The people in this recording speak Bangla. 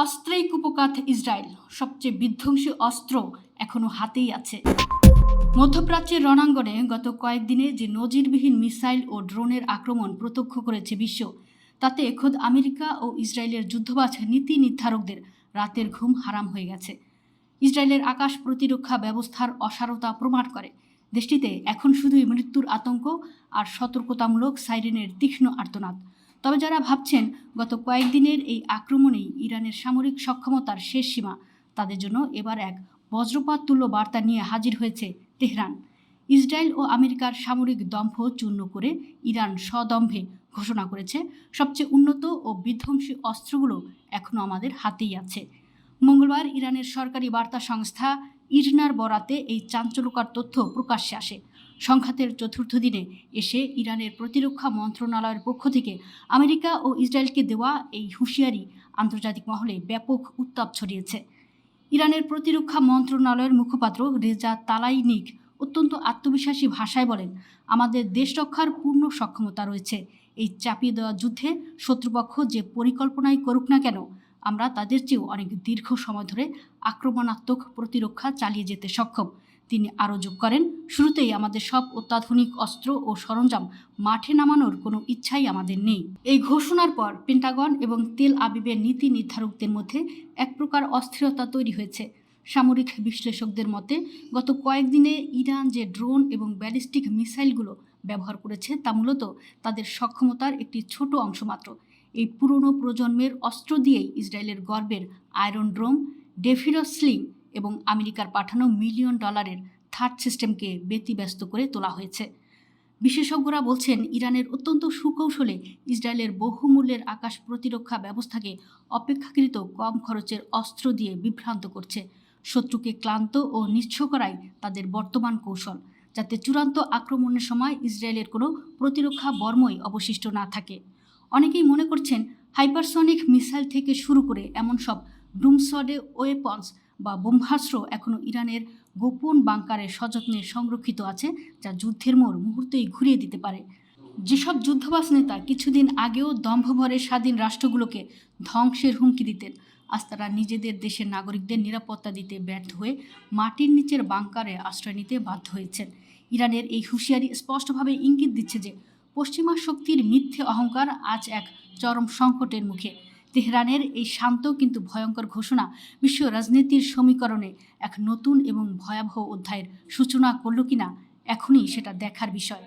অস্ত্রেই কুপোকাত ইসরায়েল, সবচেয়ে বিধ্বংসী অস্ত্র এখনো হাতেই আছে। মধ্যপ্রাচ্যের রণাঙ্গনে গত কয়েকদিনে যে নজিরবিহীন মিসাইল ও ড্রোনের আক্রমণ প্রত্যক্ষ করেছে বিশ্ব, তাতে খোদ আমেরিকা ও ইসরায়েলের যুদ্ধবাজ নীতি নির্ধারকদের রাতের ঘুম হারাম হয়ে গেছে। ইসরায়েলের আকাশ প্রতিরক্ষা ব্যবস্থার অসারতা প্রমাণ করে দেশটিতে এখন শুধুই মৃত্যুর আতঙ্ক আর সতর্কতামূলক সাইরেনের তীক্ষ্ণ আর্তনাদ। তবে যারা ভাবছেন গত কয়েকদিনের এই আক্রমণেই ইরানের সামরিক সক্ষমতার শেষ সীমা, তাদের জন্য এবার এক বজ্রপাত তুল্য বার্তা নিয়ে হাজির হয়েছে তেহরান। ইসরায়েল ও আমেরিকার সামরিক দম্ভ চূর্ণ করে ইরান সদম্ভে ঘোষণা করেছে, সবচেয়ে উন্নত ও বিধ্বংসী অস্ত্রগুলো এখনও আমাদের হাতেই আছে। মঙ্গলবার ইরানের সরকারি বার্তা সংস্থা ইরনার বরাতে এই চাঞ্চল্যকর তথ্য প্রকাশ্যে আসে। সংঘাতের চতুর্থ দিনে এসে ইরানের প্রতিরক্ষা মন্ত্রণালয়ের পক্ষ থেকে আমেরিকা ও ইসরায়েলকে দেওয়া এই হুঁশিয়ারি আন্তর্জাতিক মহলে ব্যাপক উত্তাপ ছড়িয়েছে। ইরানের প্রতিরক্ষা মন্ত্রণালয়ের মুখপাত্র রেজা তালাইনিক অত্যন্ত আত্মবিশ্বাসী ভাষায় বলেন, আমাদের দেশ রক্ষার পূর্ণ সক্ষমতা রয়েছে। এই চাপিয়ে দেওয়া যুদ্ধে শত্রুপক্ষ যে পরিকল্পনাই করুক না কেন, আমরা তাদের চেয়েও অনেক দীর্ঘ সময় ধরে আক্রমণাত্মক প্রতিরক্ষা চালিয়ে যেতে সক্ষম। তিনি আরও যোগ করেন, শুরুতেই আমাদের সব অত্যাধুনিক অস্ত্র ও সরঞ্জাম মাঠে নামানোর কোনো ইচ্ছাই আমাদের নেই। এই ঘোষণার পর পেন্টাগন এবং তেল আবিবের নীতি নির্ধারকদের মধ্যে এক প্রকার অস্থিরতা তৈরি হয়েছে। সামরিক বিশ্লেষকদের মতে গত কয়েকদিনে ইরান যে ড্রোন এবং ব্যালিস্টিক মিসাইলগুলো ব্যবহার করেছে তা মূলত তাদের সক্ষমতার একটি ছোট অংশ মাত্র। এই পুরনো প্রজন্মের অস্ত্র দিয়েই ইসরায়েলের গর্বের আয়রন ড্রোম, ডেফিরস স্লিং এবং আমেরিকার পাঠানো মিলিয়ন ডলারের থার্ড সিস্টেমকে ব্যতিব্যস্ত করে তোলা হয়েছে। বিশেষজ্ঞরা বলছেন, ইরানের অত্যন্ত সুকৌশলে ইসরায়েলের বহুমূল্যের আকাশ প্রতিরক্ষা ব্যবস্থাকে অপেক্ষাকৃত কম খরচের অস্ত্র দিয়ে বিভ্রান্ত করছে। শত্রুকে ক্লান্ত ও নিঃস্ব করাই তাদের বর্তমান কৌশল, যাতে চূড়ান্ত আক্রমণের সময় ইসরায়েলের কোনো প্রতিরক্ষা বর্মই অবশিষ্ট না থাকে। অনেকেই মনে করছেন, হাইপারসনিক মিসাইল থেকে শুরু করে এমন সব ডুমসডে ওয়েপন্স বা ব্রহ্মাস্ত্র এখনও ইরানের গোপন বাংকারে সযত্নে সংরক্ষিত আছে, যা যুদ্ধের মোড় মুহূর্তেই ঘুরিয়ে দিতে পারে। যেসব যুদ্ধবাজ নেতা কিছুদিন আগেও দম্ভভরে স্বাধীন রাষ্ট্রগুলোকে ধ্বংসের হুমকি দিতেন, আজ তারা নিজেদের দেশের নাগরিকদের নিরাপত্তা দিতে ব্যর্থ হয়ে মাটির নিচের বাংকারে আশ্রয় নিতে বাধ্য হয়েছেন। ইরানের এই হুঁশিয়ারি স্পষ্টভাবে ইঙ্গিত দিচ্ছে যে পশ্চিমা শক্তির মিথ্যে অহংকার আজ এক চরম সংকটের মুখে। তেহরানের এই শান্ত কিন্তু ভয়ঙ্কর ঘোষণা বিশ্ব রাজনীতির সমীকরণে এক নতুন এবং ভয়াবহ অধ্যায়ের সূচনা করল কিনা, এখনই সেটা দেখার বিষয়।